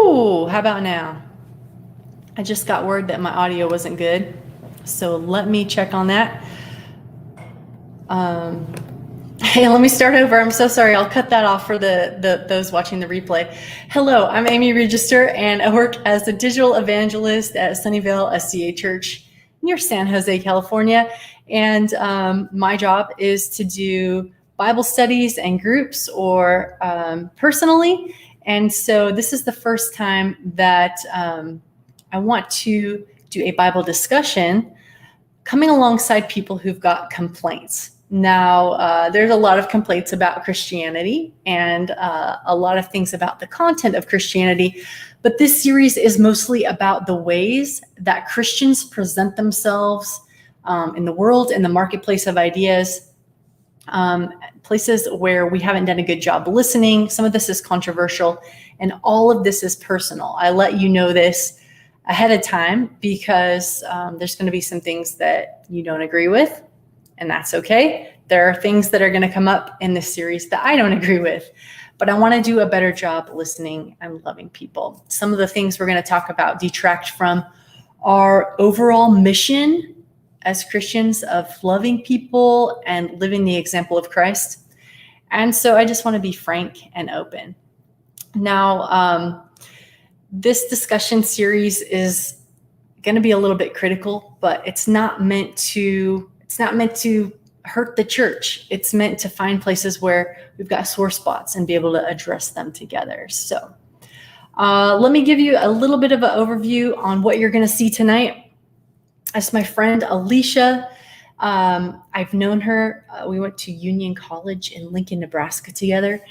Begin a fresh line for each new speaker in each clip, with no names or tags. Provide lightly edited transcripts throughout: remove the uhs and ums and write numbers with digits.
Ooh, how about now? I just got word that my audio wasn't good, so let me check on that. Hey, let me start over. I'm so sorry. I'll cut that off for those watching the replay. Hello, I'm Amy Register, and I work as a digital evangelist at Sunnyvale SDA Church near San Jose, California. And my job is to do Bible studies and groups or personally. And so this is the first time that I want to do a Bible discussion coming alongside people who've got complaints. Now, there's a lot of complaints about Christianity and a lot of things about the content of Christianity, but this series is mostly about the ways that Christians present themselves in the world, in the marketplace of ideas, places where we haven't done a good job listening. Some of this is controversial, and all of this is personal. I let you know this ahead of time because there's going to be some things that you don't agree with, and that's okay. There are things that are going to come up in this series that I don't agree with, but I want to do a better job listening and loving people. Some of the things we're going to talk about detract from our overall mission as Christians of loving people and living the example of Christ. And so I just want to be frank and open. Now, this discussion series is going to be a little bit critical, but it's not meant to hurt the church. It's meant to find places where we've got sore spots and be able to address them together. So let me give you a little bit of an overview on what you're going to see tonight. That's my friend Alicia. I've known her. We went to Union College in Lincoln, Nebraska together.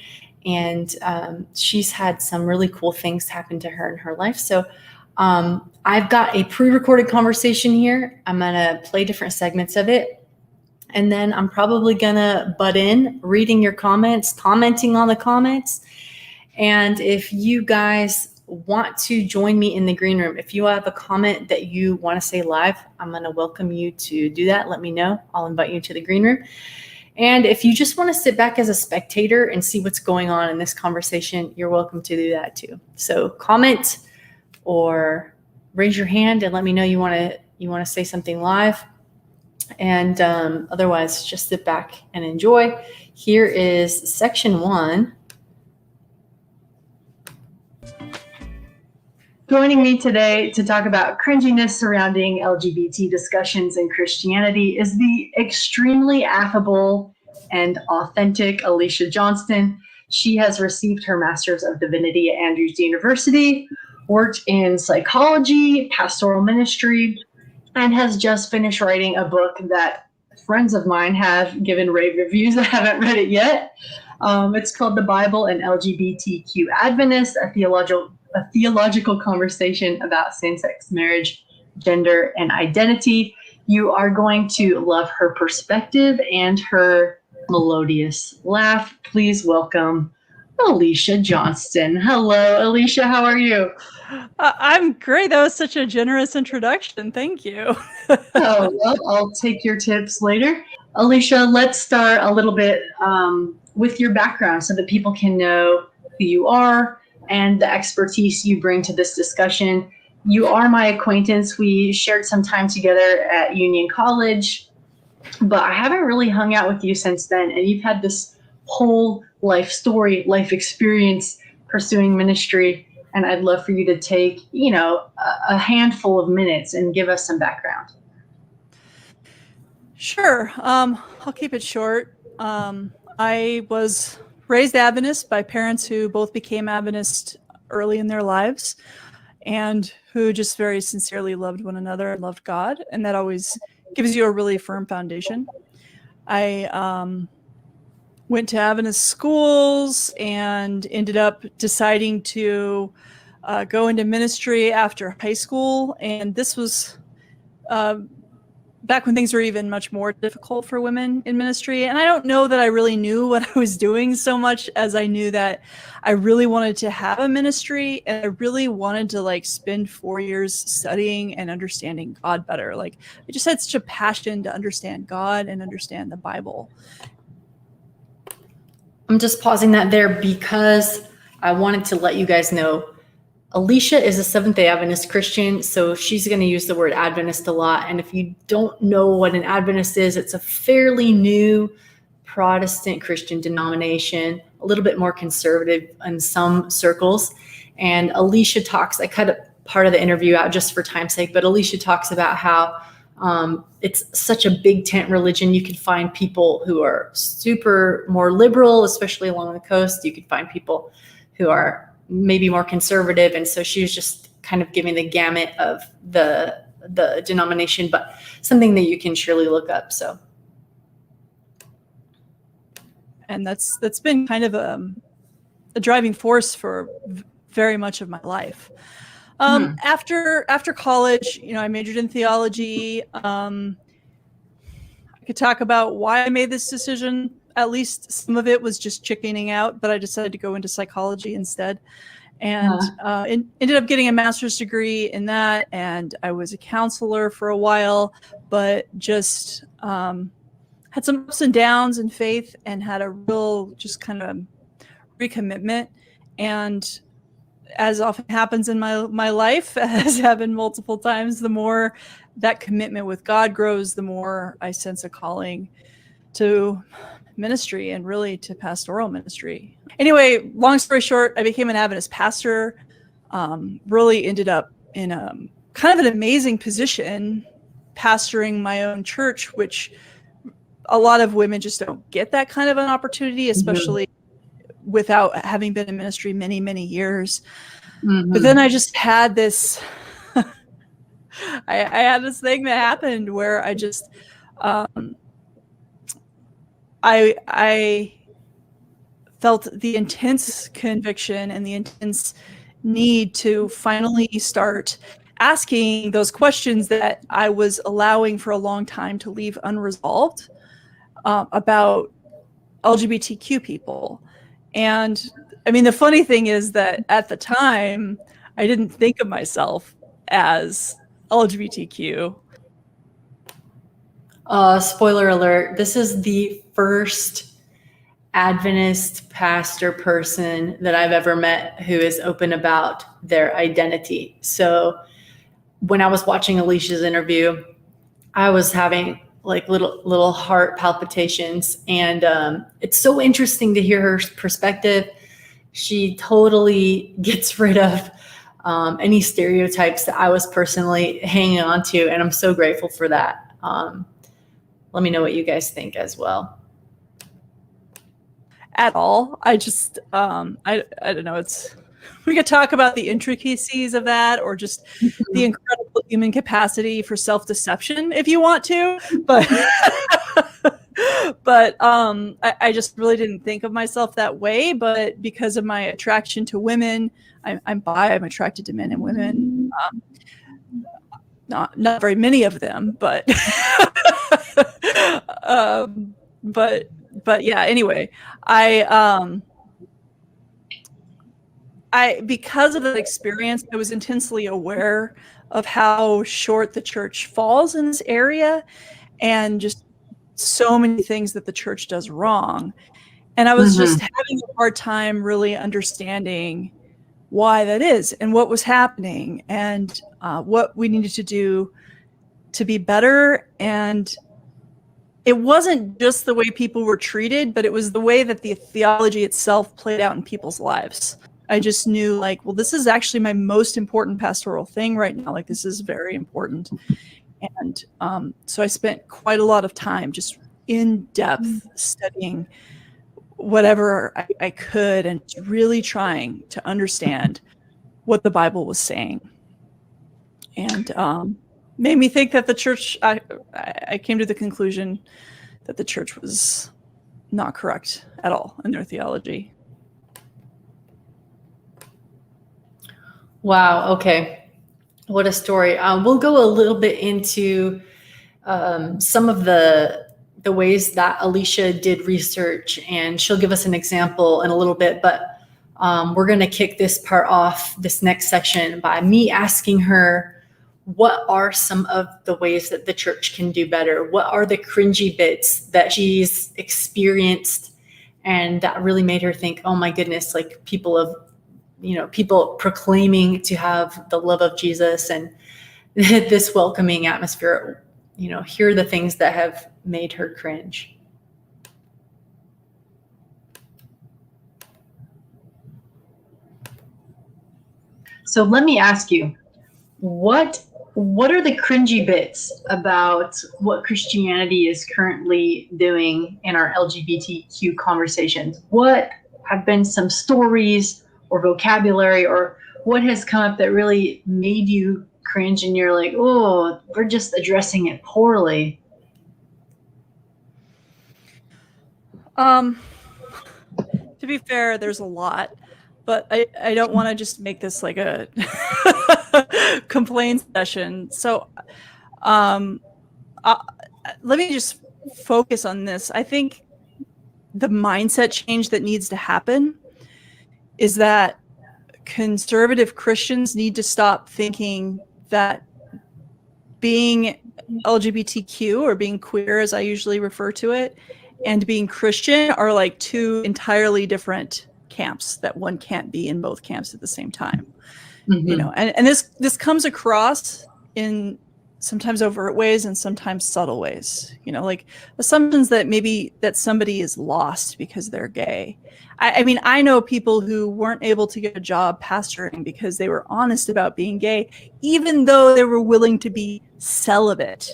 And she's had some really cool things happen to her in her life. So I've got a pre-recorded conversation here. I'm going to play different segments of it. And then I'm probably going to butt in, reading your comments, commenting on the comments. And if you guys want to join me in the green room, if you have a comment that you want to say live, I'm going to welcome you to do that. Let me know. I'll invite you to the green room. And if you just want to sit back as a spectator and see what's going on in this conversation, you're welcome to do that too. So comment or raise your hand and let me know you want to say something live. And otherwise, just sit back and enjoy. Here is section 1. Joining me today to talk about cringiness surrounding LGBT discussions in Christianity is the extremely affable and authentic Alicia Johnston. She has received her Master's of Divinity at Andrews University, worked in psychology, pastoral ministry, and has just finished writing a book that friends of mine have given rave reviews. I haven't read it yet. It's called The Bible and LGBTQ Adventist, a theological conversation about same-sex marriage, gender, and identity. You are going to love her perspective and her melodious laugh. Please welcome Alicia Johnston. Hello, Alicia. How are you?
I'm great. That was such a generous introduction. Thank you.
Oh, well, I'll take your tips later. Alicia, let's start a little bit with your background so that people can know who you are and the expertise you bring to this discussion. You are my acquaintance. We shared some time together at Union College, but I haven't really hung out with you since then. And you've had this whole life story, life experience pursuing ministry. And I'd love for you to take, a handful of minutes and give us some background.
Sure. I'll keep it short. I was raised Adventist by parents who both became Adventist early in their lives and who just very sincerely loved one another and loved God. And that always gives you a really firm foundation. I went to Adventist schools and ended up deciding to go into ministry after high school. And this was back when things were even much more difficult for women in ministry. And I don't know that I really knew what I was doing so much as I knew that I really wanted to have a ministry, and I really wanted to spend 4 years studying and understanding God better. I just had such a passion to understand God and understand the Bible.
I'm just pausing that there because I wanted to let you guys know Alicia is a Seventh-day Adventist Christian, so she's going to use the word Adventist a lot. And if you don't know what an Adventist is, it's a fairly new Protestant Christian denomination, a little bit more conservative in some circles. And Alicia talks, I cut part of the interview out just for time's sake, but Alicia talks about how it's such a big tent religion. You can find people who are super more liberal, especially along the coast. You could find people who are maybe more conservative. And so she was just kind of giving the gamut of the denomination, but something that you can surely look up. So.
And that's been kind of a driving force for very much of my life. After college, I majored in theology. I could talk about why I made this decision. At least some of it was just chickening out, but I decided to go into psychology instead, and ended up getting a master's degree in that. And I was a counselor for a while, but just had some ups and downs in faith, and had a real just kind of recommitment. And as often happens in my life, has happened multiple times, the more that commitment with God grows, the more I sense a calling to ministry, and really to pastoral ministry. Anyway, long story short, I became an Adventist pastor, really ended up in a kind of an amazing position, pastoring my own church, which a lot of women just don't get that kind of an opportunity, especially without having been in ministry many, many years. But then I just had this, I had this thing that happened where I just, I felt the intense conviction and the intense need to finally start asking those questions that I was allowing for a long time to leave unresolved about LGBTQ people. And I mean, the funny thing is that at the time, I didn't think of myself as LGBTQ.
Spoiler alert, this is the first Adventist pastor person that I've ever met who is open about their identity. So when I was watching Alicia's interview, I was having like little heart palpitations, and it's so interesting to hear her perspective. She totally gets rid of any stereotypes that I was personally hanging on to, and I'm so grateful for that. Let me know what you guys think as well.
At all. I just, I don't know. We could talk about the intricacies of that, or just the incredible human capacity for self-deception if you want to, but, I just really didn't think of myself that way. But because of my attraction to women, I'm bi, I'm attracted to men and women. Not very many of them, but, but yeah, anyway, I because of that experience, I was intensely aware of how short the church falls in this area, and just so many things that the church does wrong. And I was just having a hard time really understanding why that is, and what was happening, and what we needed to do to be better. And it wasn't just the way people were treated, but it was the way that the theology itself played out in people's lives. I just knew, like, well, this is actually my most important pastoral thing right now. Like, this is very important. And so I spent quite a lot of time just in depth studying whatever I could, and really trying to understand what the Bible was saying. And made me think that the church, I came to the conclusion that the church was not correct at all in their theology.
Wow. Okay. What a story. We'll go a little bit into some of the ways that Alicia did research, and she'll give us an example in a little bit. But we're going to kick this part off, this next section, by me asking her, what are some of the ways that the church can do better? What are the cringy bits that she's experienced and that really made her think, oh my goodness, like people of, people proclaiming to have the love of Jesus and this welcoming atmosphere, here are the things that have made her cringe.
So let me ask you, what are the cringy bits about what Christianity is currently doing in our LGBTQ conversations? What have been some stories or vocabulary, or what has come up that really made you cringe and you're like, oh, we're just addressing it poorly?
To be fair, there's a lot, but I don't want to just make this like a complaint session. So let me just focus on this. I think the mindset change that needs to happen is that conservative Christians need to stop thinking that being LGBTQ, or being queer, as I usually refer to it, and being Christian are like two entirely different camps, that one can't be in both camps at the same time.
Mm-hmm.
And this comes across in sometimes overt ways and sometimes subtle ways, like assumptions that maybe that somebody is lost because they're gay. I mean, I know people who weren't able to get a job pastoring because they were honest about being gay, even though they were willing to be celibate.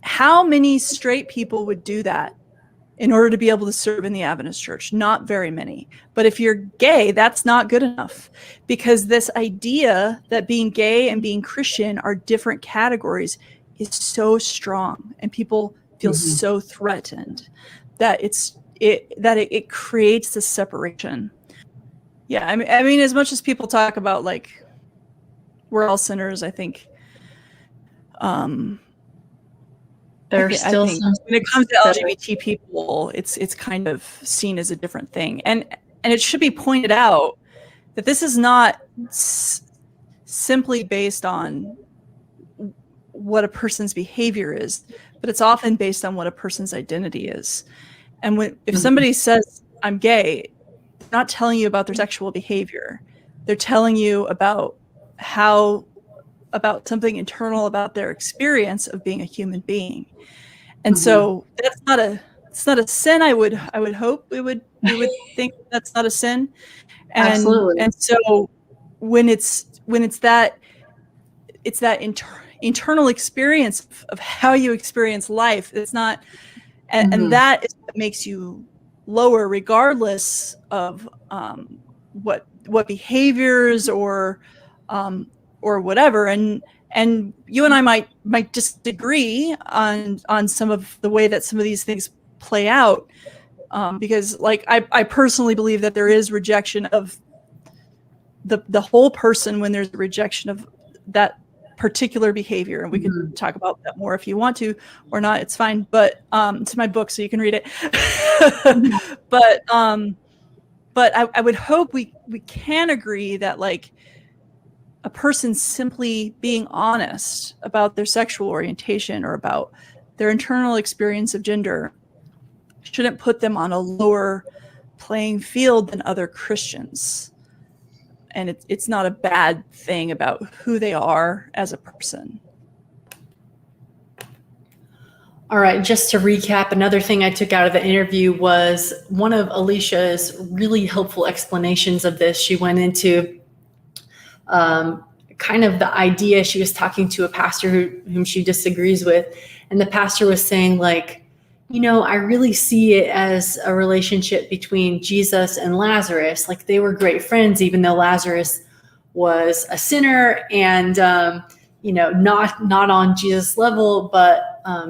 How many straight people would do that in order to be able to serve in the Adventist church? Not very many. But if you're gay, that's not good enough, because this idea that being gay and being Christian are different categories is so strong, and people feel so threatened that it creates this separation. Yeah, I mean, as much as people talk about like we're all sinners, I think
There's still some,
when it comes to LGBT people, it's kind of seen as a different thing, and it should be pointed out that this is not simply based on what a person's behavior is, but it's often based on what a person's identity is. And if somebody says I'm gay, they're not telling you about their sexual behavior; they're telling you about something internal about their experience of being a human being. And so it's not a sin. I would hope we would think that's not a sin. And,
absolutely.
And so when it's that internal experience of how you experience life, it's not, and that is what makes you lower, regardless of what behaviors or whatever. And you and I might disagree on some of the way that some of these things play out, because like I personally believe that there is rejection of the whole person when there's a rejection of that particular behavior, and we can talk about that more if you want to or not. It's fine, but it's my book, so you can read it. But I would hope we can agree that like a person simply being honest about their sexual orientation or about their internal experience of gender shouldn't put them on a lower playing field than other Christians. And it's not a bad thing about who they are as a person.
All right, just to recap, another thing I took out of the interview was one of Alicia's really helpful explanations of this. She went into kind of the idea. She was talking to a pastor whom she disagrees with, and the pastor was saying like, I really see it as a relationship between Jesus and Lazarus. Like they were great friends, even though Lazarus was a sinner and not on Jesus' level, but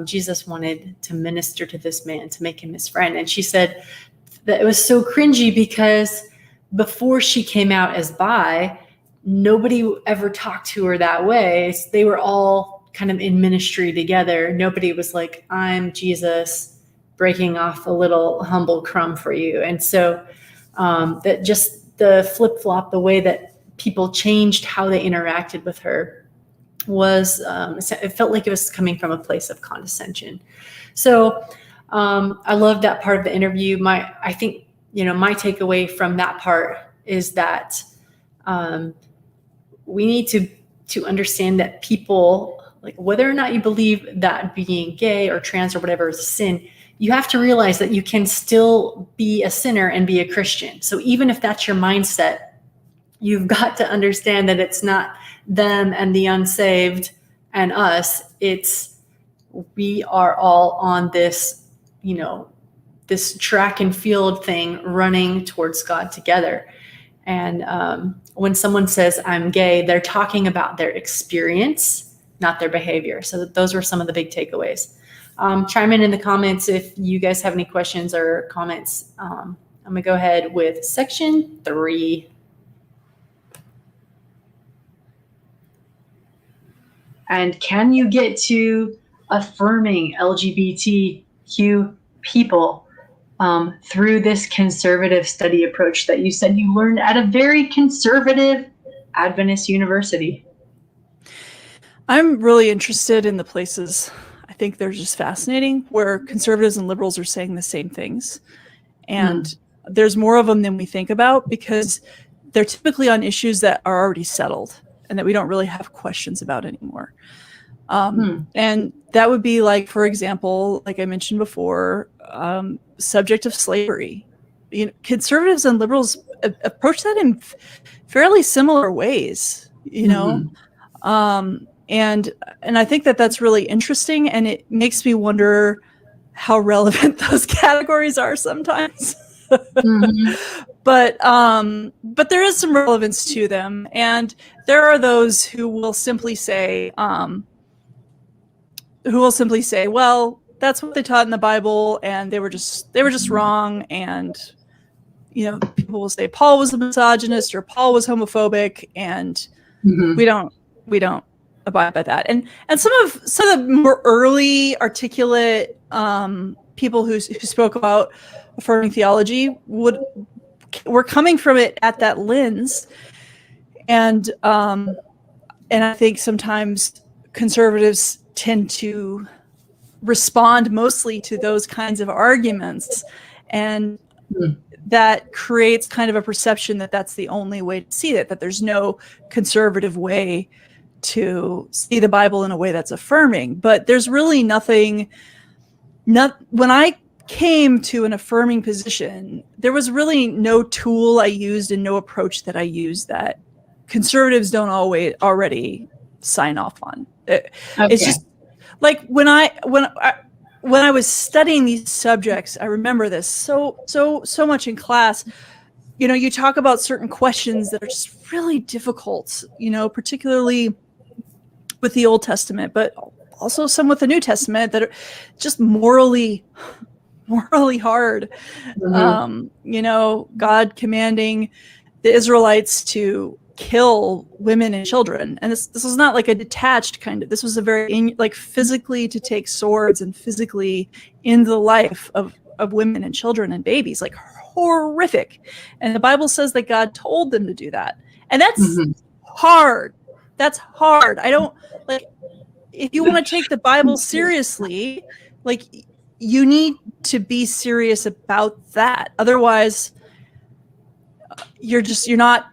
Jesus wanted to minister to this man, to make him his friend. And she said that it was so cringy because before she came out as bi, nobody ever talked to her that way. So they were all kind of in ministry together. Nobody was like, I'm Jesus breaking off a little humble crumb for you. And so that just the flip-flop, the way that people changed how they interacted with her was, it felt like it was coming from a place of condescension. So I love that part of the interview. I think my takeaway from that part is that we need to understand that people, like whether or not you believe that being gay or trans or whatever is a sin, you have to realize that you can still be a sinner and be a Christian. So even if that's your mindset, you've got to understand that it's not them and the unsaved and us. We are all on this, this track and field thing running towards God together. And when someone says I'm gay, they're talking about their experience, not their behavior. So those were some of the big takeaways. Chime in the comments if you guys have any questions or comments. I'm going to go ahead with section 3.
And can you get to affirming LGBTQ people through this conservative study approach that you said you learned at a very conservative Adventist university?
I'm really interested in the places, I think they're just fascinating, where conservatives and liberals are saying the same things. And there's more of them than we think about, because they're typically on issues that are already settled and that we don't really have questions about anymore. And that would be like, for example, like I mentioned before, subject of slavery. Conservatives and liberals approach that in fairly similar ways, and I think that that's really interesting, and it makes me wonder how relevant those categories are sometimes. But there is some relevance to them, and there are those who will simply say, well, that's what they taught in the Bible, and they were just wrong. And people will say Paul was a misogynist or Paul was homophobic, and we don't abide by that. And some of the more early articulate people who spoke about affirming theology were coming from it at that lens, and I think sometimes conservatives tend to respond mostly to those kinds of arguments, and that creates kind of a perception that that's the only way to see it, that there's no conservative way to see the Bible in a way that's affirming. But there's really nothing. When I came to an affirming position, there was really no tool I used and no approach that I used that conservatives don't already sign off on. It's just like when I was studying these subjects, I remember this so much in class. You talk about certain questions that are just really difficult, particularly with the Old Testament, but also some with the New Testament that are just morally hard. God commanding the Israelites to kill women and children, and this was not like a detached kind of. This was a very physically to take swords and physically into the life of women and children and babies, like horrific. And the Bible says that God told them to do that, and that's hard. That's hard. I don't like. If you want to take the Bible seriously, you need to be serious about that. Otherwise, you're not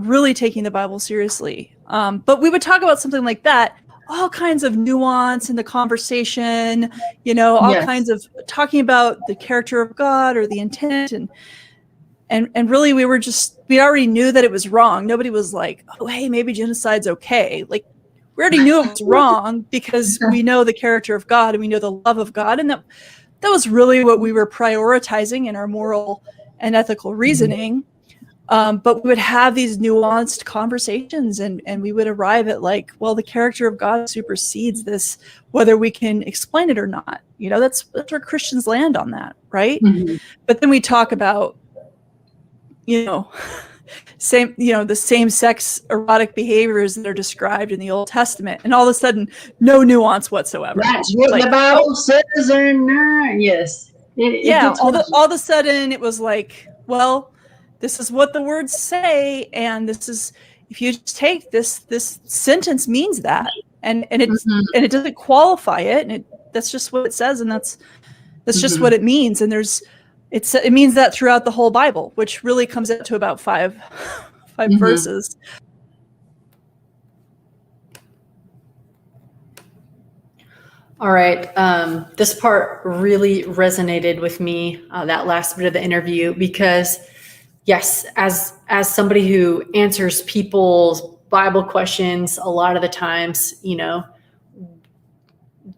really taking the Bible seriously. But we would talk about something like that, all kinds of nuance in the conversation, kinds of talking about the character of God or the intent, and really we already knew that it was wrong. Nobody was like, oh, hey, maybe genocide's okay. Like, we already knew it was wrong because we know the character of God and we know the love of God, and that was really what we were prioritizing in our moral and ethical reasoning. But we would have these nuanced conversations, and we would arrive at the character of God supersedes this, whether we can explain it or not. That's where Christians land on that, right? But then we talk about, the same-sex erotic behaviors that are described in the Old Testament, and all of a sudden, no nuance whatsoever.
That's what the Bible says, and yes,
all of a sudden it was like, well, this is what the words say, and this is, if you just take this sentence means that, and it doesn't qualify it, and that's just what it says, and that's just what it means, and it means that throughout the whole Bible, which really comes out to about five
Mhm.
verses.
All right. This part really resonated with me, that last bit of the interview, because yes, as somebody who answers people's Bible questions a lot of the times,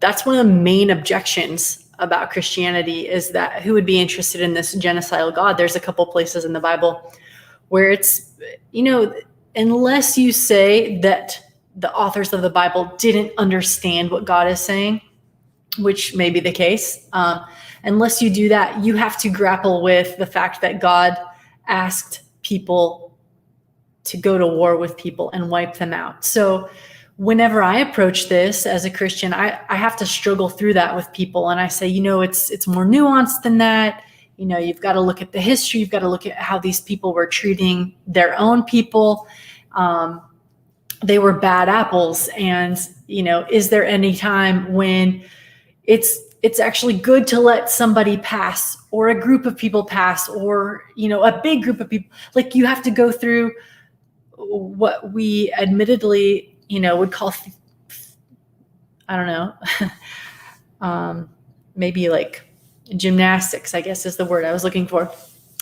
that's one of the main objections about Christianity, is that who would be interested in this genocidal God? There's a couple places in the Bible where it's, unless you say that the authors of the Bible didn't understand what God is saying, which may be the case, unless you do that, you have to grapple with the fact that God asked people to go to war with people and wipe them out. So whenever I approach this as a Christian, I have to struggle through that with people. And I say, it's more nuanced than that. You've got to look at the history. You've got to look at how these people were treating their own people. They were bad apples. And, is there any time when it's actually good to let somebody pass, or a group of people pass, or, a big group of people? Like, you have to go through what we admittedly, would call, I don't know, maybe like gymnastics, I guess is the word I was looking for.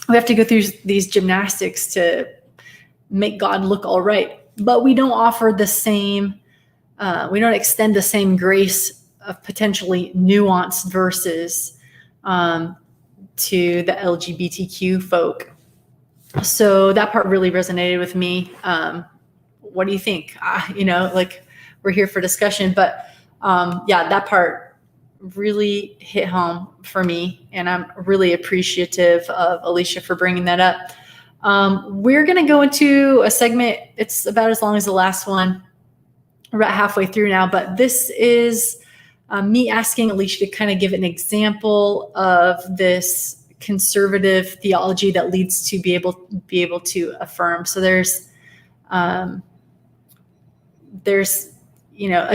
We have to go through these gymnastics to make God look all right, but we don't offer the same, we don't extend the same grace of potentially nuanced verses to the LGBTQ folk. So that part really resonated with me. What do you think? We're here for discussion, but that part really hit home for me, and I'm really appreciative of Alicia for bringing that up. We're going to go into a segment. It's about as long as the last one. We're about halfway through now, but this is me asking Alicia to kind of give an example of this conservative theology that leads to be able to affirm. So there's a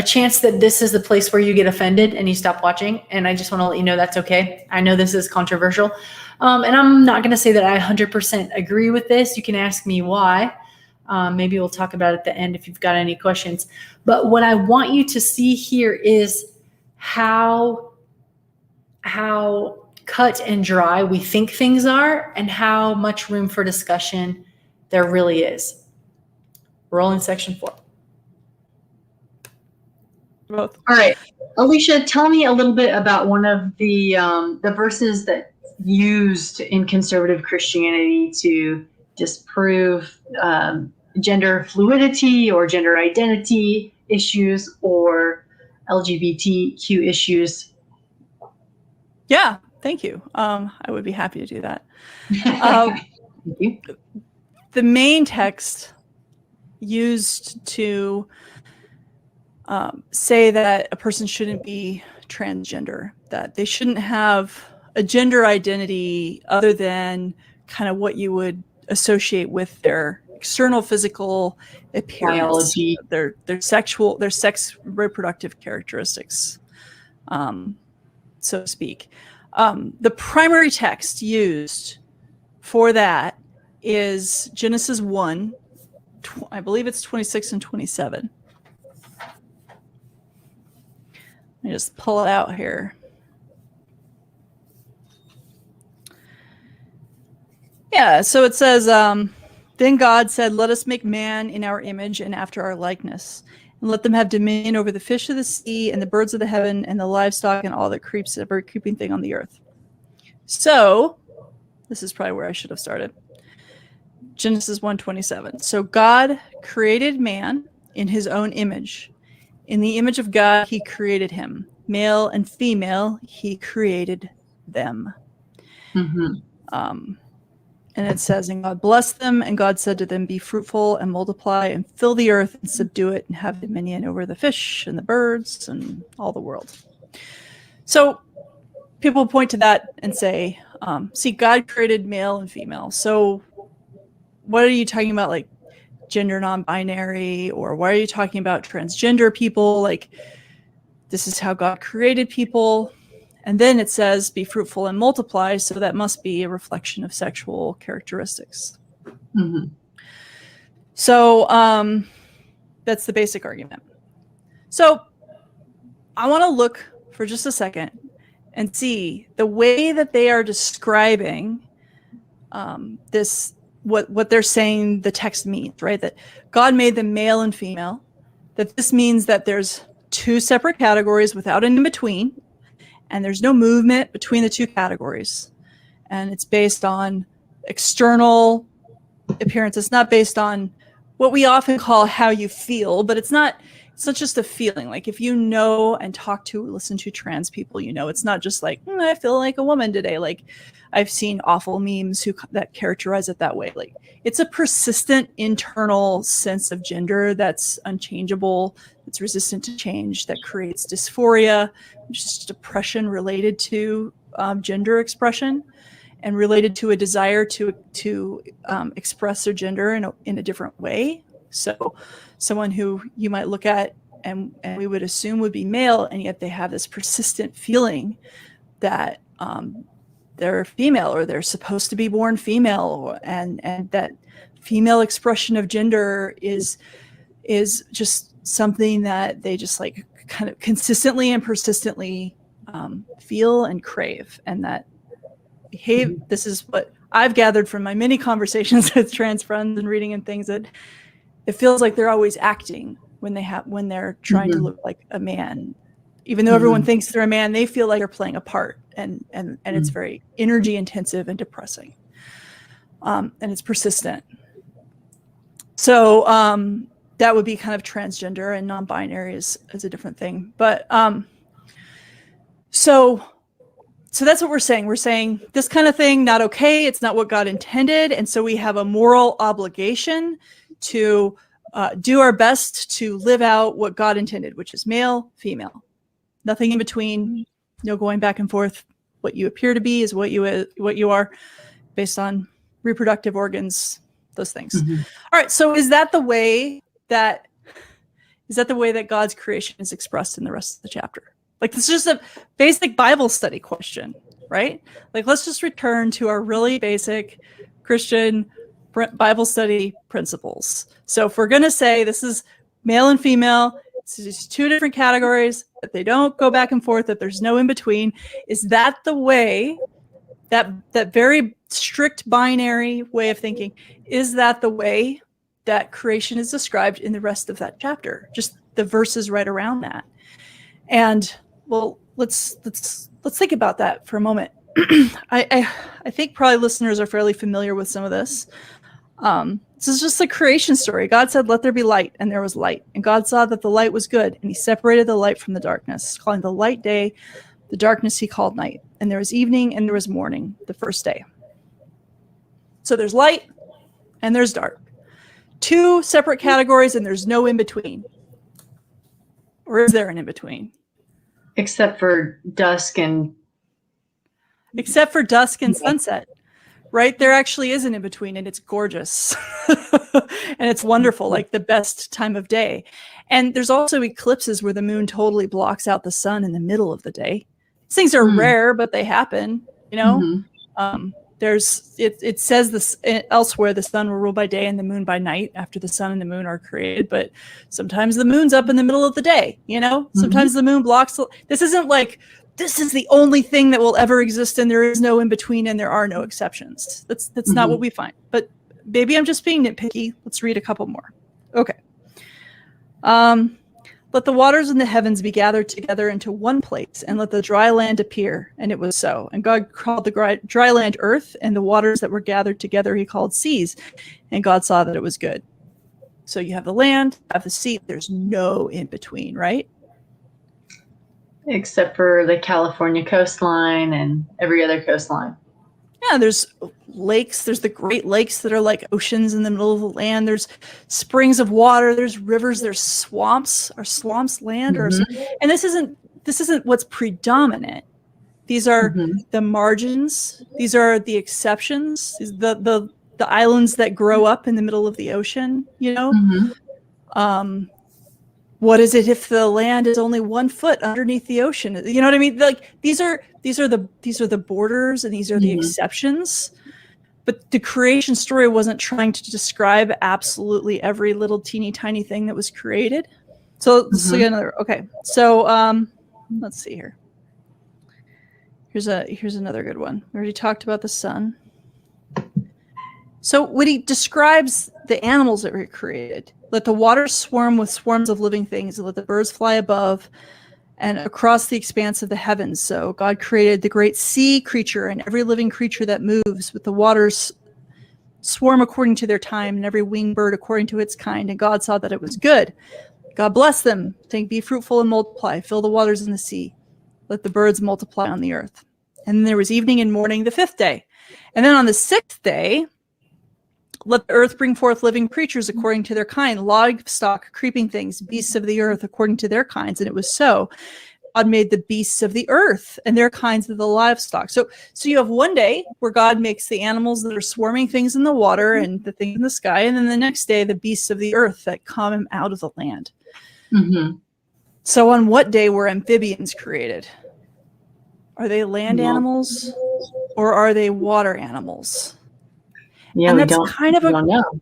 chance that this is the place where you get offended and you stop watching. And I just want to let you know that's okay. I know this is controversial. And I'm not going to say that I 100% agree with this. You can ask me why. Maybe we'll talk about it at the end if you've got any questions. But what I want you to see here is how cut and dry we think things are, and how much room for discussion there really is. Rolling section 4.
Both.
All right, Alicia, tell me a little bit about one of the verses that used in conservative Christianity to disprove gender fluidity or gender identity issues or LGBTQ issues.
Yeah, thank you. I would be happy to do that.
Thank you.
The main text used to say that a person shouldn't be transgender, that they shouldn't have a gender identity other than kind of what you would associate with their external physical appearance,
Biology.
their sex reproductive characteristics, so to speak. The primary text used for that is Genesis 1, I believe it's 26 and 27. Let me just pull it out here. Yeah, so it says, then God said, let us make man in our image and after our likeness, and let them have dominion over the fish of the sea and the birds of the heaven and the livestock and all that creeps, every creeping thing on the earth. So this is probably where I should have started. Genesis 1:27. So God created man in his own image. In the image of God, he created him. Male and female, he created them.
Mm-hmm.
And it says, and God blessed them, and God said to them, be fruitful and multiply and fill the earth and subdue it and have dominion over the fish and the birds and all the world. So people point to that and say, see, God created male and female. So what are you talking about, like gender non-binary, or why are you talking about transgender people? Like, this is how God created people. And then it says, be fruitful and multiply. So that must be a reflection of sexual characteristics.
Mm-hmm.
So that's the basic argument. So I want to look for just a second and see the way that they are describing this, what they're saying the text means, right? That God made them male and female, that this means that there's two separate categories without an in-between, and there's no movement between the two categories. And it's based on external appearance. It's not based on what we often call how you feel, but it's not just a feeling. Like if you know and listen to trans people, you know, it's not just like, I feel like a woman today. Like I've seen awful memes that characterize it that way. Like it's a persistent internal sense of gender that's unchangeable, that's resistant to change, that creates dysphoria, which is depression related to gender expression and related to a desire to express their gender in a different way. So someone who you might look at and we would assume would be male, and yet they have this persistent feeling that they're female, or they're supposed to be born female, and that female expression of gender is just something that they just like kind of consistently and persistently feel and crave, and that behave. This is what I've gathered from my many conversations with trans friends and reading and things, that it feels like they're always acting when they're trying to look like a man. Even though everyone thinks they're a man, they feel like they're playing a part, and it's very energy intensive and depressing. And it's persistent. So that would be kind of transgender, and non-binary is a different thing. But so that's what we're saying. We're saying this kind of thing, not okay. It's not what God intended. And so we have a moral obligation to do our best to live out what God intended, which is male, female, nothing in between, no going back and forth. What you appear to be is what you are, based on reproductive organs, those things. All right. So is that the way that God's creation is expressed in the rest of the chapter? Like, this is just a basic Bible study question, right? Like, let's just return to our really basic Christian Bible study principles. So if we're going to say this is male and female, it's just two different categories, that they don't go back and forth, that there's no in between, is that the way, that very strict binary way of thinking, is that the way that creation is described in the rest of that chapter? Just the verses right around that. And well, let's think about that for a moment. I think probably listeners are fairly familiar with some of this. This is just a creation story. God said, "Let there be light," and there was light. And God saw that the light was good, and he separated the light from the darkness, calling the light day, the darkness he called night. And there was evening and there was morning, the first day. So there's light and there's dark. Two separate categories, and there's no in between. Or is there an in between?
Except for dusk and
sunset, right? There actually is an in between, and it's gorgeous. And it's wonderful, like the best time of day. And there's also eclipses where the moon totally blocks out the sun in the middle of the day. These things are rare, but they happen, you know? It says this elsewhere, the sun will rule by day and the moon by night after the sun and the moon are created. But sometimes the moon's up in the middle of the day, you know? Sometimes the moon blocks. This isn't like, this is the only thing that will ever exist and there is no in between and there are no exceptions. That's not what we find. But maybe I'm just being nitpicky. Let's read a couple more. Okay. Let the waters in the heavens be gathered together into one place, and let the dry land appear. And it was so. And God called the dry land earth, and the waters that were gathered together he called seas. And God saw that it was good. So you have the land, you have the sea. There's no in between, right?
except for the California coastline and every other coastline.
Yeah, there's lakes. There's the Great Lakes that are like oceans in the middle of the land. There's springs of water. There's rivers. There's swamps. Are swamps land? And this isn't what's predominant. These are the margins. These are the exceptions. The islands that grow up in the middle of the ocean. You know, what is it if the land is only 1 foot underneath the ocean? You know what I mean? Like these are the borders, and these are the exceptions. But the creation story wasn't trying to describe absolutely every little teeny tiny thing that was created. So let's look at another. Okay, so let's see here. Here's another good one. We already talked about the sun. So when he describes the animals that were created, let the waters swarm with swarms of living things, and let the birds fly above and across the expanse of the heavens. So God created the great sea creature and every living creature that moves, with the waters swarm according to their time, and every winged bird according to its kind. And God saw that it was good. God blessed them, saying, be fruitful and multiply, fill the waters in the sea, let the birds multiply on the earth. And then there was evening and morning the 5th day. And then on the 6th day, let the earth bring forth living creatures according to their kind, livestock, creeping things, beasts of the earth according to their kinds. And it was so. God made the beasts of the earth and their kinds of the livestock. So you have one day where God makes the animals that are swarming things in the water and the things in the sky. And then the next day, the beasts of the earth that come out of the land. So on what day were amphibians created? Are they land animals or are they water animals?
Yeah,
and
we
that's
don't,
kind of
we don't know.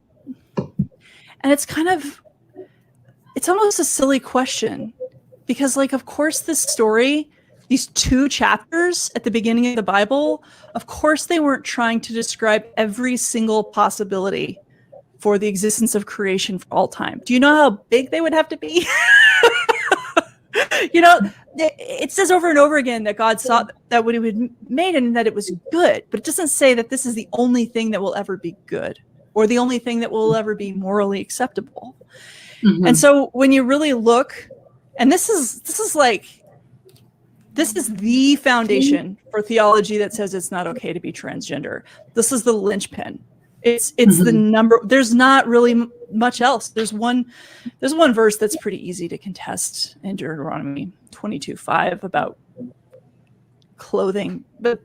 And it's almost a silly question, because like, of course, this story, these 2 chapters at the beginning of the Bible, of course, they weren't trying to describe every single possibility for the existence of creation for all time. Do you know how big they would have to be? You know, it says over and over again that God saw that what he had made and that it was good, but it doesn't say that this is the only thing that will ever be good or the only thing that will ever be morally acceptable. And so when you really look, and this is the foundation for theology that says it's not okay to be transgender. This is the linchpin. It's the number. There's not really much else. There's one verse that's pretty easy to contest in Deuteronomy 22:5 about clothing, but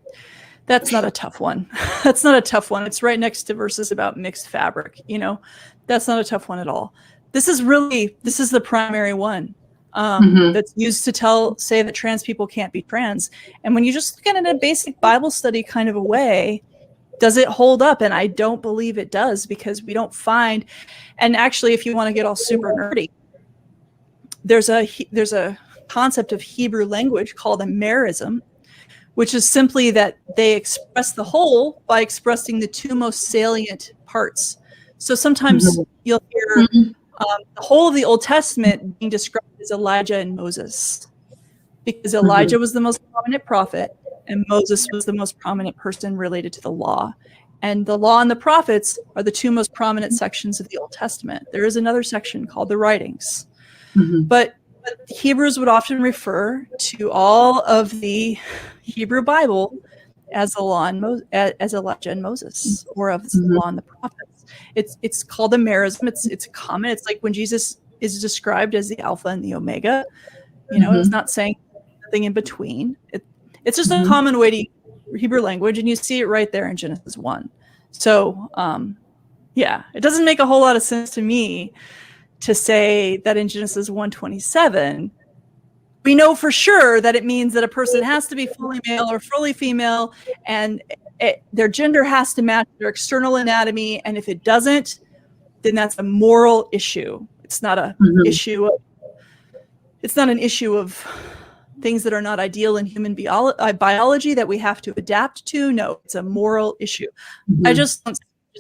that's not a tough one. That's not a tough one. It's right next to verses about mixed fabric. You know, that's not a tough one at all. This is the primary one that's used to say that trans people can't be trans. And when you just look at it in a basic Bible study kind of a way, does it hold up? And I don't believe it does, because we don't find, and actually, if you want to get all super nerdy, there's a concept of Hebrew language called a merism, which is simply that they express the whole by expressing the 2 most salient parts. So sometimes you'll hear the whole of the Old Testament being described as Elijah and Moses, because Elijah was the most prominent prophet and Moses was the most prominent person related to the law. And the law and the prophets are the 2 most prominent sections of the Old Testament. There is another section called the writings. But Hebrews would often refer to all of the Hebrew Bible as the law and as Elijah and Moses, or of the law and the prophets. It's called a merism. It's common. It's like when Jesus is described as the Alpha and the Omega. You know, it's not saying nothing in between. It's just a common way to use Hebrew language, and you see it right there in Genesis 1. So, yeah, it doesn't make a whole lot of sense to me to say that in Genesis 1:27, we know for sure that it means that a person has to be fully male or fully female, and their gender has to match their external anatomy. And if it doesn't, then that's a moral issue. It's not a it's not an issue of things that are not ideal in human biology that we have to adapt to. No, it's a moral issue. I just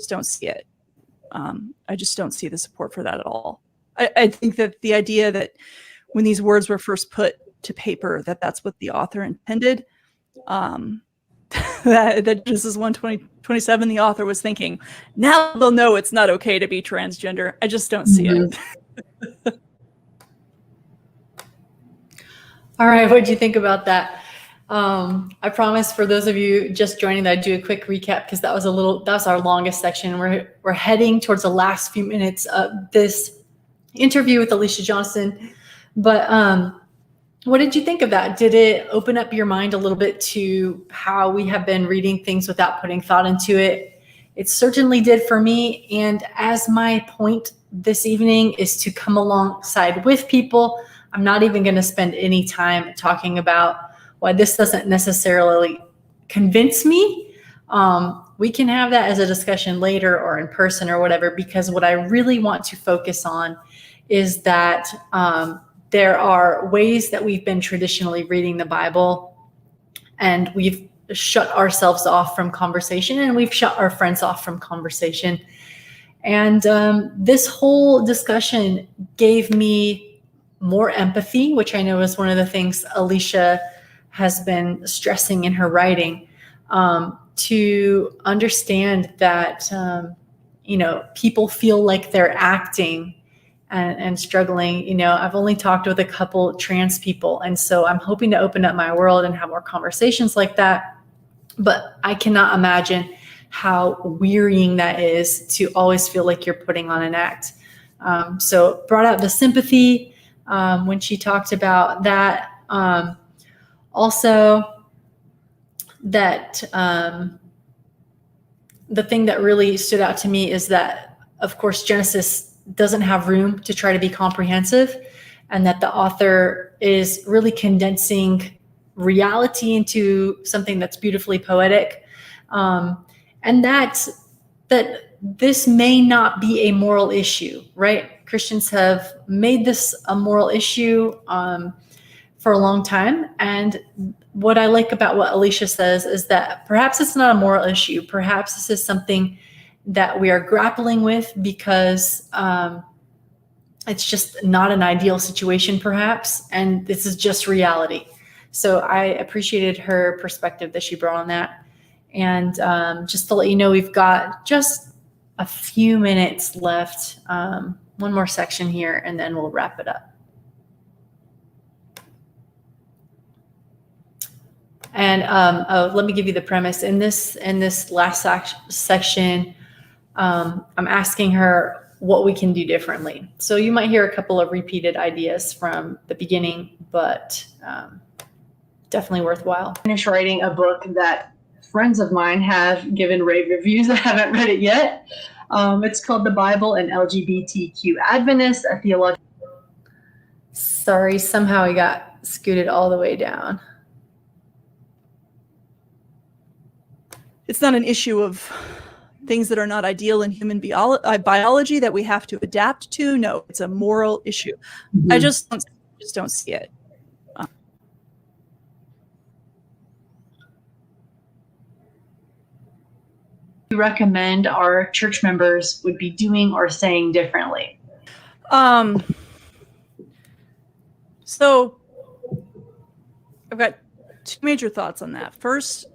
don't see it. I just don't see the support for that at all. I think that the idea that when these words were first put to paper, that's what the author intended, that Genesis 1:27, the author was thinking, now they'll know it's not okay to be transgender. I just don't see it.
All right, what do you think about that? I promise for those of you just joining that I'd do a quick recap, because that was our longest section. We're heading towards the last few minutes of this interview with Alicia Johnson. But what did you think of that? Did it open up your mind a little bit to how we have been reading things without putting thought into it? It certainly did for me. And as my point this evening is to come alongside with people, I'm not even going to spend any time talking about why this doesn't necessarily convince me, we can have that as a discussion later or in person or whatever, because what I really want to focus on is that there are ways that we've been traditionally reading the Bible, and we've shut ourselves off from conversation, and we've shut our friends off from conversation. And this whole discussion gave me more empathy, which I know is one of the things Alicia has been stressing in her writing, to understand that, people feel like they're acting and struggling. I've only talked with a couple trans people, and so I'm hoping to open up my world and have more conversations like that. But I cannot imagine how wearying that is to always feel like you're putting on an act. So brought out the sympathy when she talked about that. Also, that the thing that really stood out to me is that, of course, Genesis doesn't have room to try to be comprehensive, and that the author is really condensing reality into something that's beautifully poetic. And that this may not be a moral issue, right? Christians have made this a moral issue for a long time. And what I like about what Alicia says is that perhaps it's not a moral issue. Perhaps this is something that we are grappling with because it's just not an ideal situation, perhaps. And this is just reality. So I appreciated her perspective that she brought on that. And just to let you know, we've got just a few minutes left. One more section here, and then we'll wrap it up. And let me give you the premise. In this last section, I'm asking her what we can do differently. So you might hear a couple of repeated ideas from the beginning, but definitely worthwhile.
Finish writing a book that friends of mine have given rave reviews. I haven't read it yet. It's called The Bible and LGBTQ, Adventist, a theology.
Sorry, somehow I got scooted all the way down.
It's not an issue of things that are not ideal in human biology that we have to adapt to. No, it's a moral issue.
Mm-hmm.
I just don't see it.
You recommend our church members would be doing or saying differently?
So I've got two major thoughts on that. First,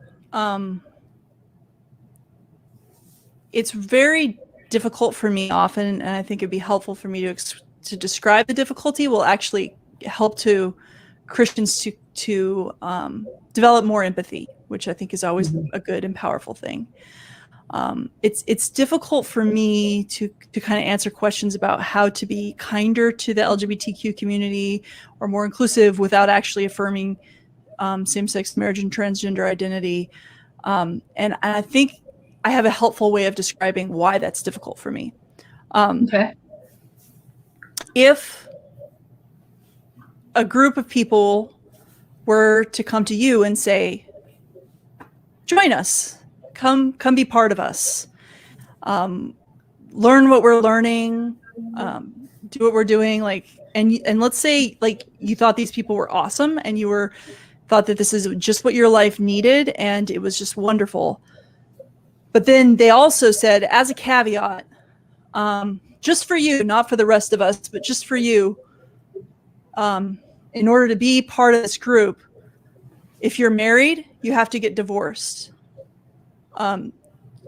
it's very difficult for me often, and I think it'd be helpful for me to describe the difficulty will actually help to Christians to develop more empathy, which I think is always a good and powerful thing. It's difficult for me to kind of answer questions about how to be kinder to the LGBTQ community or more inclusive without actually affirming same-sex marriage and transgender identity. And I think I have a helpful way of describing why that's difficult for me.
Okay.
If a group of people were to come to you and say, join us, come be part of us, learn what we're learning, do what we're doing, and let's say you thought these people were awesome and you thought that this is just what your life needed and it was just wonderful. But then they also said, as a caveat, just for you, not for the rest of us, but just for you, in order to be part of this group, if you're married, you have to get divorced.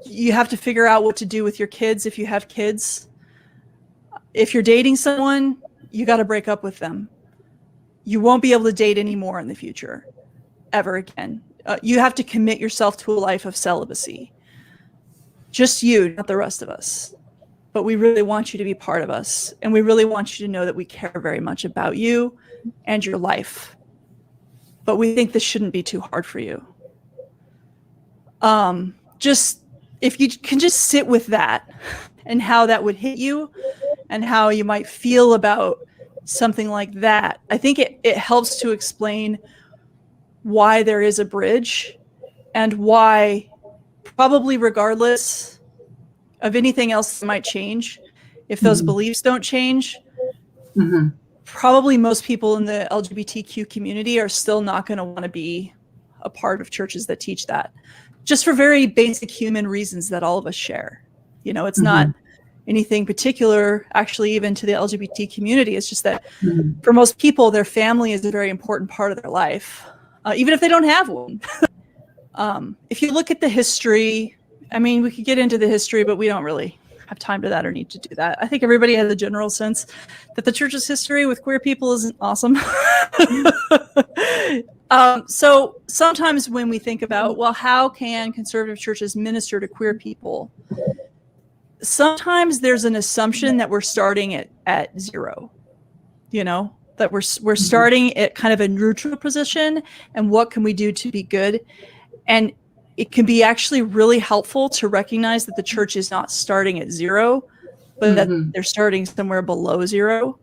You have to figure out what to do with your kids if you have kids. If you're dating someone, you got to break up with them. You won't be able to date anymore in the future, ever again. You have to commit yourself to a life of celibacy. Just you, not the rest of us. But we really want you to be part of us. And we really want you to know that we care very much about you and your life. But we think this shouldn't be too hard for you. Just, if you can just sit with that and how that would hit you and how you might feel about something like that, I think it helps to explain why there is a bridge and why probably regardless of anything else that might change, if those beliefs don't change, probably most people in the LGBTQ community are still not going to want to be a part of churches that teach that, just for very basic human reasons that all of us share. You know, it's not anything particular, actually, even to the LGBT community. It's just that for most people, their family is a very important part of their life, even if they don't have one. If you look at the history, I mean, we could get into the history, but we don't really have time to that or need to do that. I think everybody has a general sense that the church's history with queer people isn't awesome. So sometimes when we think about, well, how can conservative churches minister to queer people? Sometimes there's an assumption that we're starting at zero, you know, that we're starting at kind of a neutral position, and what can we do to be good? And it can be actually really helpful to recognize that the church is not starting at zero, but that they're starting somewhere below zero.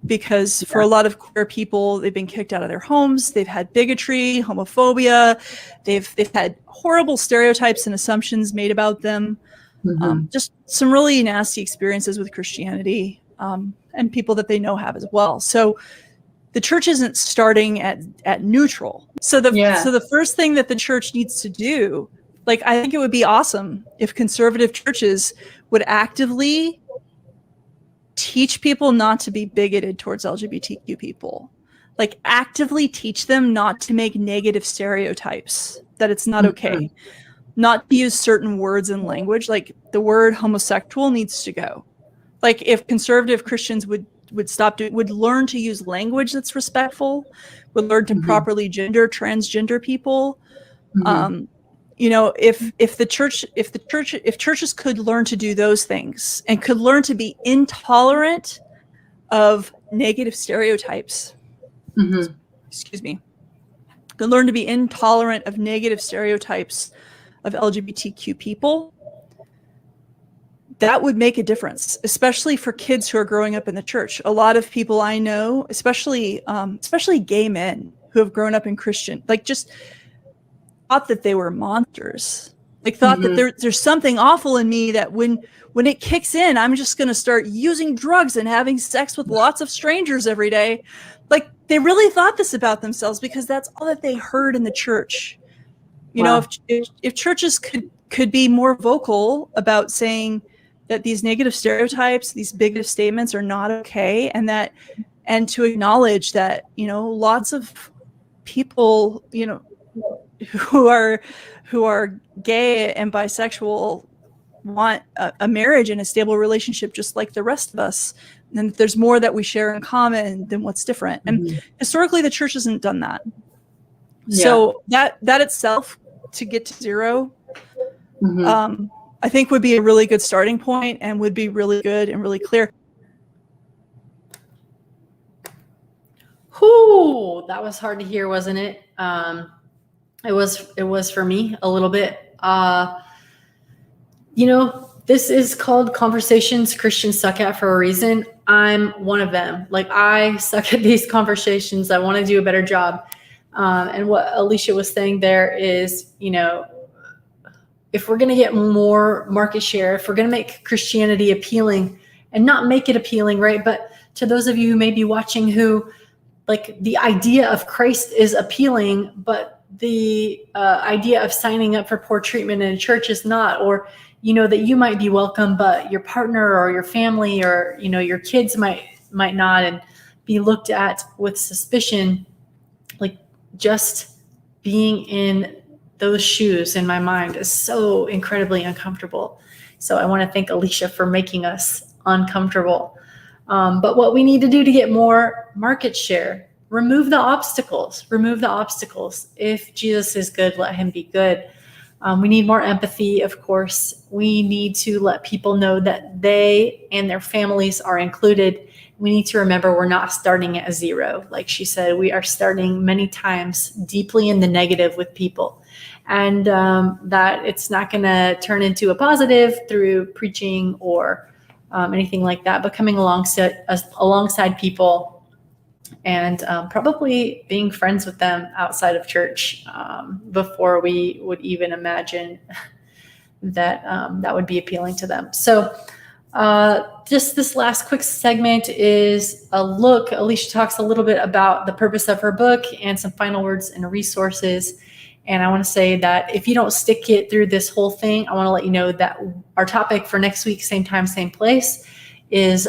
Because for a lot of queer people, they've been kicked out of their homes, they've had bigotry, homophobia, they've had horrible stereotypes and assumptions made about them. Just some really nasty experiences with Christianity, and people that they know have as well. So the church isn't starting at neutral. So the first thing that the church needs to do, like, I think it would be awesome if conservative churches would actively teach people not to be bigoted towards LGBTQ people. Like, actively teach them not to make negative stereotypes, that it's not okay. Not to use certain words and language, like the word homosexual needs to go. Like, if conservative Christians would learn to use language that's respectful, would learn to properly gender transgender people. You know, if churches could learn to do those things and could learn to be intolerant of negative stereotypes, excuse me, could learn to be intolerant of negative stereotypes of LGBTQ people, that would make a difference, especially for kids who are growing up in the church. A lot of people I know, especially gay men who have grown up in Christian, like, just thought that they were monsters. Like, thought that there's something awful in me, that when it kicks in, I'm just going to start using drugs and having sex with lots of strangers every day. Like, they really thought this about themselves because that's all that they heard in the church. You know, if churches could be more vocal about saying that these negative stereotypes, these bigoted statements are not okay, and to acknowledge that, you know, lots of people, you know, who are gay and bisexual want a marriage and a stable relationship just like the rest of us, and there's more that we share in common than what's different. And historically, the church hasn't done that. So that itself, to get to zero, I think would be a really good starting point, and would be really good and really clear.
Whew, that was hard to hear, wasn't it? It was for me a little bit. You know, this is called Conversations Christians Suck At for a reason. I'm one of them. Like, I suck at these conversations. I want to do a better job. And what Alicia was saying there is, you know, if we're going to get more market share, if we're going to make Christianity appealing, and not make it appealing, right? But to those of you who may be watching who, like, the idea of Christ is appealing, but the idea of signing up for poor treatment in a church is not, or, you know, that you might be welcome, but your partner or your family or, you know, your kids might not, and be looked at with suspicion. Like, just being in those shoes in my mind is so incredibly uncomfortable. So I want to thank Alicia for making us uncomfortable. But what we need to do to get more market share, remove the obstacles. If Jesus is good, let him be good. We need more empathy, of course. We need to let people know that they and their families are included. We need to remember we're not starting at zero. Like she said, we are starting many times deeply in the negative with people. And that it's not going to turn into a positive through preaching or anything like that, but coming alongside people and probably being friends with them outside of church before we would even imagine that would be appealing to them. So just this last quick segment is a look. Alicia talks a little bit about the purpose of her book and some final words and resources. And I want to say that if you don't stick it through this whole thing, I want to let you know that our topic for next week, same time, same place, is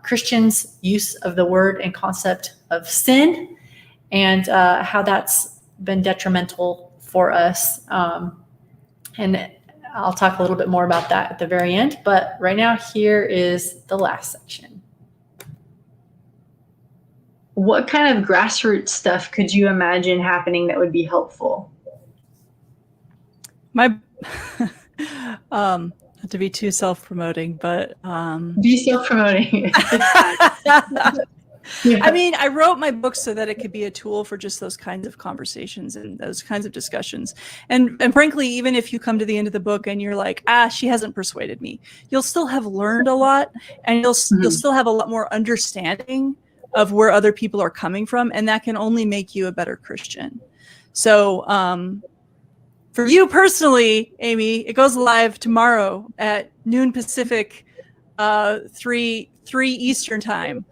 Christians' use of the word and concept of sin, and how that's been detrimental for us. And I'll talk a little bit more about that at the very end. But right now, here is the last section.
What kind of grassroots stuff could you imagine happening that would be helpful?
My not to be too self-promoting, but
Be self-promoting. Yeah.
I mean, I wrote my book so that it could be a tool for just those kinds of conversations and those kinds of discussions. And frankly, even if you come to the end of the book and you're like, she hasn't persuaded me, you'll still have learned a lot, and you'll still have a lot more understanding of where other people are coming from, and that can only make you a better Christian. So for you personally, Amy, it goes live tomorrow at noon Pacific, 3 Eastern time.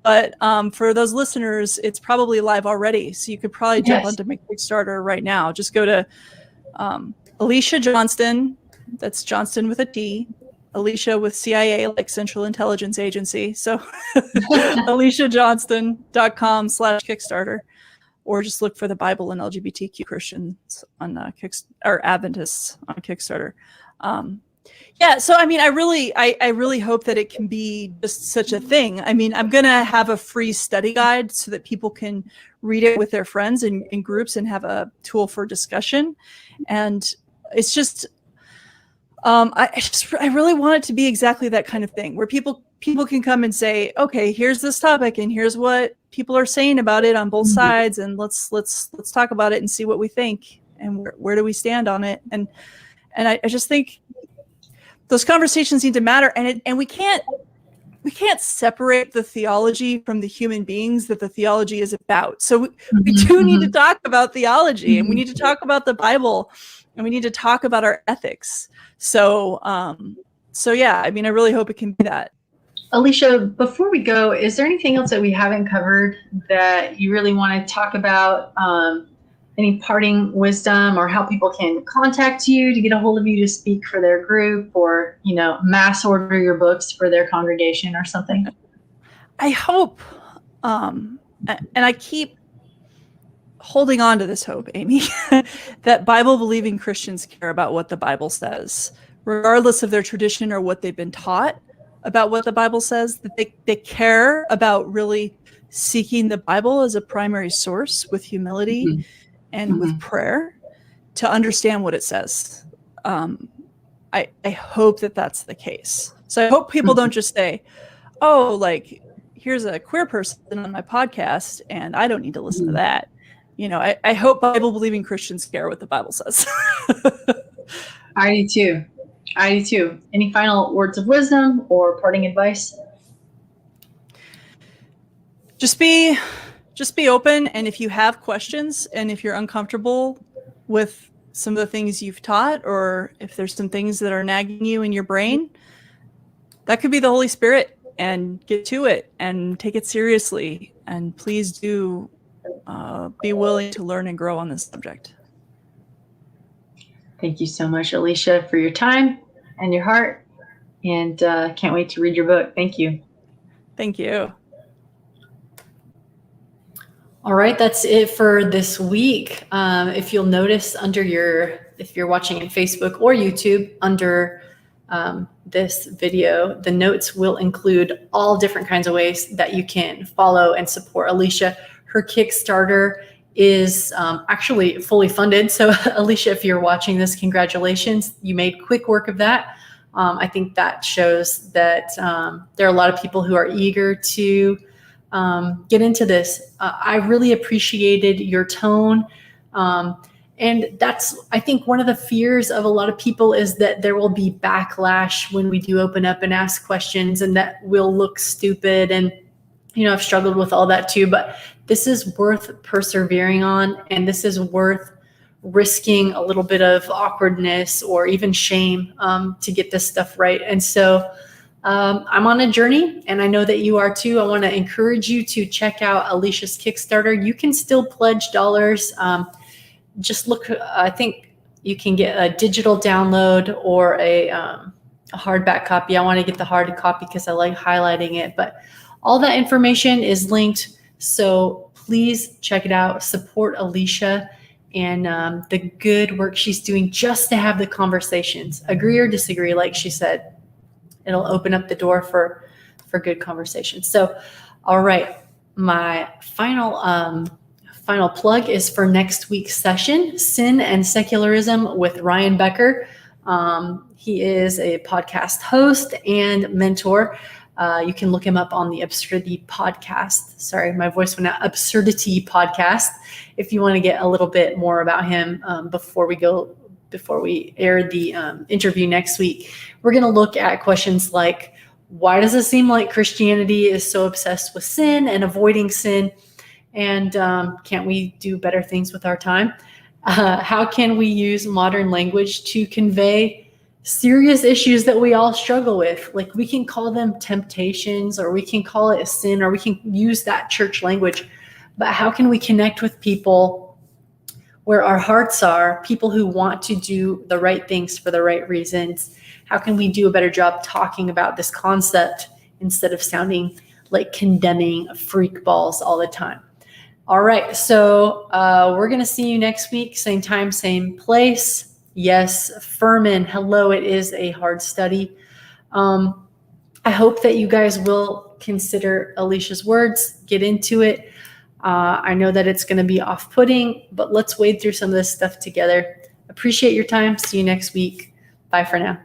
But for those listeners, it's probably live already. So you could probably jump onto my Kickstarter right now. Just go to Alicia Johnston. That's Johnston with a T. Alicia with CIA, like Central Intelligence Agency. So aliciajohnston.com/Kickstarter. Or just look for the Bible and LGBTQ Christians on or Adventists on Kickstarter. So I mean, I really hope that it can be just such a thing. I mean, I'm gonna have a free study guide so that people can read it with their friends in groups and have a tool for discussion. And it's just, I really want it to be exactly that kind of thing where people can come and say, okay, here's this topic and here's what people are saying about it on both sides, and let's talk about it and see what we think and where do we stand on it. And I just think those conversations need to matter, and we can't separate the theology from the human beings that the theology is about. So we do need to talk about theology, and we need to talk about the Bible, and we need to talk about our ethics. So yeah, I mean, I really hope it can be that.
Alicia, before we go, is there anything else that we haven't covered that you really want to talk about? Any parting wisdom, or how people can contact you to get a hold of you to speak for their group, or, mass order your books for their congregation or something?
I hope, and I keep holding on to this hope, Amy, that Bible-believing Christians care about what the Bible says, regardless of their tradition or what they've been taught about what the Bible says, that they care about really seeking the Bible as a primary source with humility and with prayer to understand what it says. I hope that that's the case. So I hope people don't just say, oh, like, here's a queer person on my podcast and I don't need to listen to that. I hope Bible-believing Christians care what the Bible says.
I do too. Any final words of wisdom or parting advice?
Just be open, and if you have questions and if you're uncomfortable with some of the things you've taught, or if there's some things that are nagging you in your brain, that could be the Holy Spirit, and get to it and take it seriously. And please do be willing to learn and grow on this subject.
Thank you so much, Alicia, for your time and your heart, and can't wait to read your book. Thank you.
Thank you.
All right, that's it for this week. If you'll notice if you're watching in Facebook or YouTube, under this video, the notes will include all different kinds of ways that you can follow and support Alicia. Her Kickstarter is actually fully funded. So Alicia, if you're watching this, congratulations. You made quick work of that. I think that shows that there are a lot of people who are eager to get into this. I really appreciated your tone. And that's, I think, one of the fears of a lot of people is that there will be backlash when we do open up and ask questions, and that we'll look stupid. And, I've struggled with all that too, but this is worth persevering on, and this is worth risking a little bit of awkwardness or even shame to get this stuff right. And so I'm on a journey, and I know that you are too. I want to encourage you to check out Alicia's Kickstarter. You can still pledge dollars. Just look, I think you can get a digital download or a hardback copy. I want to get the hard copy because I like highlighting it, but all that information is linked. So please check it out. Support Alicia and the good work she's doing just to have the conversations. Agree or disagree, like she said. It'll open up the door for good conversation. So, all right, my final plug is for next week's session, Sin and Secularism with Ryan Becker. He is a podcast host and mentor. You can look him up on the Absurdity Podcast. Sorry, my voice went out. Absurdity Podcast. If you want to get a little bit more about him before we air the interview next week, we're going to look at questions like, why does it seem like Christianity is so obsessed with sin and avoiding sin? And can't we do better things with our time? How can we use modern language to convey serious issues that we all struggle with? Like, we can call them temptations, or we can call it a sin, or we can use that church language. But how can we connect with people where our hearts are, people who want to do the right things for the right reasons? How can we do a better job talking about this concept instead of sounding like condemning freak balls all the time? All right, so we're going to see you next week, same time, same place. Yes, Furman, hello, it is a hard study. I hope that you guys will consider Alicia's words, get into it. I know that it's going to be off-putting, but let's wade through some of this stuff together. Appreciate your time. See you next week. Bye for now.